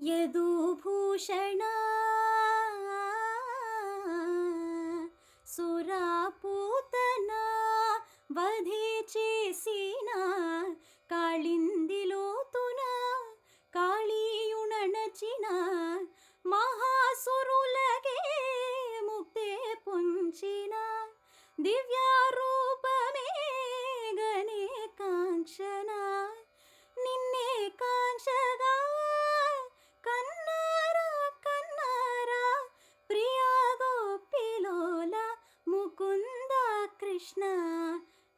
యదుభూషణ సురాపూతన వధే చేసిన కాళిందిలోతున కాళీయుణనచిన మహాసురులగే ముక్తే పుంచిన దివ్యారూపమే గనే కాంక్షణ నిన్నే కాంక్షగా కన్నారా కన్నారా ప్రియా గోపిలోల ముకుంద కృష్ణ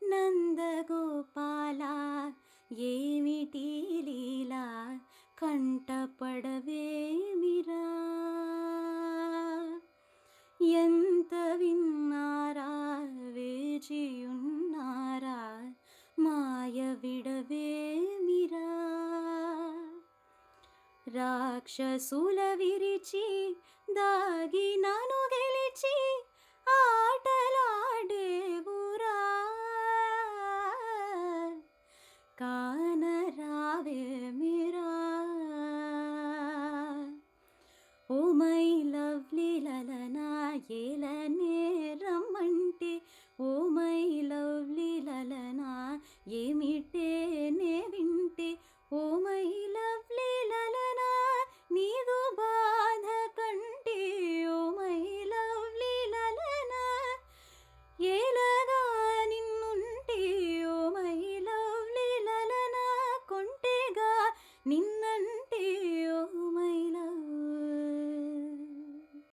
నందగోపాల ఏమిటి లీలా కంటపడవేమిరా ఎంత విన్నారా వేచియున్నారా మాయ విడవేమిరా రాక్షసుల విరిచి దాగి నను గెలిచి ఆటలాడేవురా కాన